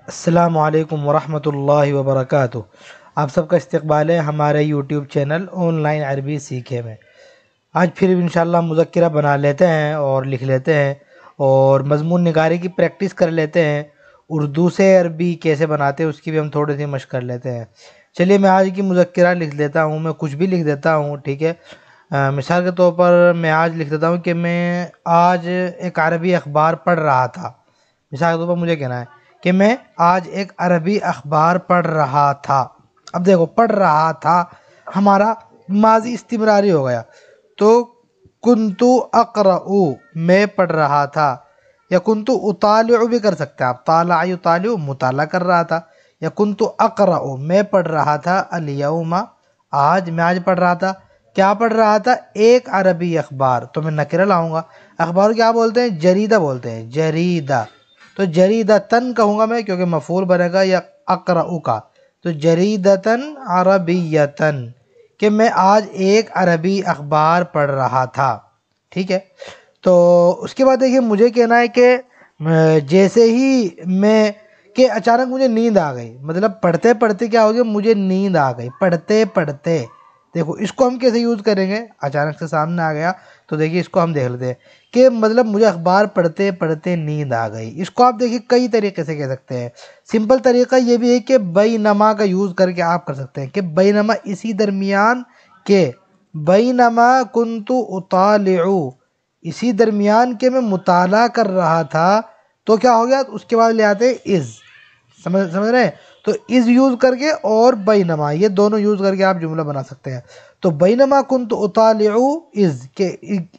السلام علیکم ورحمۃ اللہ وبرکاتہ۔ آپ سب کا استقبال ہے ہمارے یوٹیوب چینل آن لائن عربی سیکھے میں۔ آج پھر انشاءاللہ مذکرہ بنا لیتے ہیں اور لکھ لیتے ہیں اور مضمون نگاری کی پریکٹس کر لیتے ہیں۔ اردو سے عربی کیسے بناتے ہیں اس کی بھی ہم تھوڑی سی مشق کر لیتے ہیں۔ چلیے میں آج کی مذکرہ لکھ لیتا ہوں، میں کچھ بھی لکھ دیتا ہوں، ٹھیک ہے۔ مثال کے طور پر میں آج لکھ دیتا ہوں کہ میں آج ایک عربی اخبار پڑھ رہا تھا۔ مثال کے طور پر مجھے کہنا ہے کہ میں آج ایک عربی اخبار پڑھ رہا تھا۔ اب دیکھو پڑھ رہا تھا ہمارا ماضی استمراری ہو گیا، تو کنتو اقرأ میں پڑھ رہا تھا، یا کنتو اطالع بھی کر سکتے ہیں آپ، طالع یطالع مطالعہ کر رہا تھا، یا کنتو اقرأ میں پڑھ رہا تھا، الیوم آج میں آج پڑھ رہا تھا، کیا پڑھ رہا تھا؟ ایک عربی اخبار۔ تو میں نکرہ لاؤں گا، اخبار کیا بولتے ہیں؟ جریدہ بولتے ہیں، جریدہ۔ تو جریدتن کہوں گا میں کیونکہ مفعول بنے گا یا اقرأ کا، تو جریدتن عربیتن، کہ میں آج ایک عربی اخبار پڑھ رہا تھا، ٹھیک ہے۔ تو اس کے بعد دیکھیے مجھے کہنا ہے کہ جیسے ہی میں کہ اچانک مجھے نیند آ گئی، مطلب پڑھتے پڑھتے کیا ہو گیا؟ مجھے نیند آ گئی پڑھتے پڑھتے۔ دیکھو اس کو ہم کیسے یوز کریں گے؟ اچانک سے سامنے آ گیا تو دیکھیے اس کو ہم دیکھ لیتے ہیں کہ مطلب مجھے اخبار پڑھتے پڑھتے نیند آ گئی۔ اس کو آپ دیکھیے کئی طریقے سے کہہ سکتے ہیں۔ سمپل طریقہ یہ بھی ہے کہ بینما کا یوز کر کے آپ کر سکتے ہیں کہ بینما اسی درمیان کے، بینما کنتو اطالع اسی درمیان کے میں مطالعہ کر رہا تھا، تو کیا ہو گیا؟ اس کے بعد لے آتے ہیں از، سمجھ رہے ہیں؟ تو از یوز کر کے اور بینما، یہ دونوں یوز کر کے آپ جملہ بنا سکتے ہیں۔ تو بینما کنت اطالع از، کہ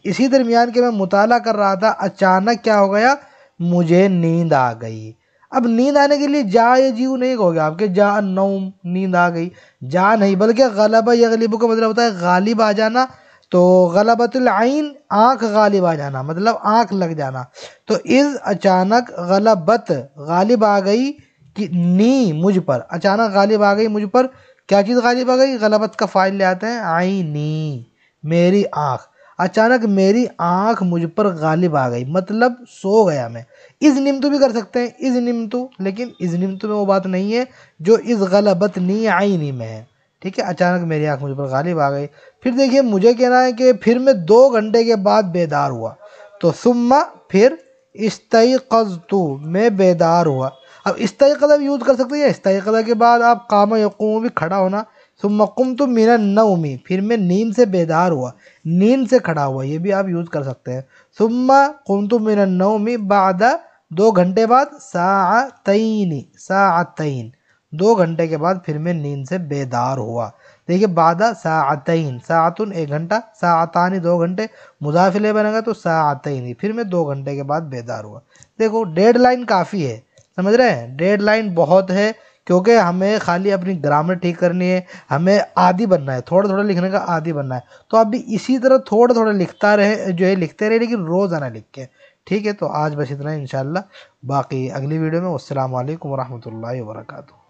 اسی درمیان کے میں مطالعہ کر رہا تھا، اچانک کیا ہو گیا؟ مجھے نیند آ گئی۔ اب نیند آنے کے لیے جا یا جیو نہیں کہو گے آپ کہ جا النوم، نیند آ گئی، جا نہیں، بلکہ غلبہ یغلب کا مطلب ہوتا ہے غالب آ جانا۔ تو غلبت العین آنکھ غالب آ جانا، مطلب آنکھ لگ جانا۔ تو از اچانک غلبت غالب آ گئی کہ نی مجھ پر، اچانک غالب آ گئی مجھ پر، کیا چیز غالب آ گئی؟ غلبت کا فاعل لے آتے ہیں عینی، میری آنکھ، اچانک میری آنکھ مجھ پر غالب آ گئی، مطلب سو گیا میں۔ از نمتو بھی کر سکتے ہیں، از نمتو، لیکن از نمتو میں وہ بات نہیں ہے جو از غلبتنی عینی میں ہے، ٹھیک ہے۔ اچانک میری آنکھ مجھ پر غالب آ گئی۔ پھر دیکھیے مجھے کہنا ہے کہ پھر میں 2 گھنٹے کے بعد بیدار ہوا، تو ثم پھر استيقظت میں بیدار ہوا۔ اب استيقظ بھی یوز کر سکتے ہیں، استيقظ کے بعد آپ قام یقوم بھی کھڑا ہونا، ثم قمت من النوم پھر میں نیند سے بیدار ہوا، نیند سے کھڑا ہوا، یہ بھی آپ یوز کر سکتے ہیں۔ ثم قمت من النوم بعد 2 گھنٹے بعد، ساعتین، ساعتین 2 گھنٹے کے بعد پھر میں نیند سے بیدار ہوا۔ دیکھیے بعد ساعتین، ساعتن 1 گھنٹہ، ساعتانی 2 گھنٹے، مضاف الیہ بنے گا تو ساعتین، پھر میں 2 گھنٹے کے بعد بیدار ہوا۔ دیکھو ڈیڈ لائن کافی ہے، سمجھ رہے ہیں؟ ڈیڈ لائن بہت ہے، کیونکہ ہمیں خالی اپنی گرامر ٹھیک کرنی ہے، ہمیں عادی بننا ہے، تھوڑا تھوڑا لکھنے کا عادی بننا ہے۔ تو آپ بھی اسی طرح تھوڑا تھوڑا لکھتا رہے، جو ہے لکھتے رہے، لیکن روزانہ لکھیں، ٹھیک ہے۔ تو آج بس اتنا انشاءاللہ، باقی اگلی ویڈیو میں۔ والسلام علیکم ورحمۃ اللہ وبرکاتہ۔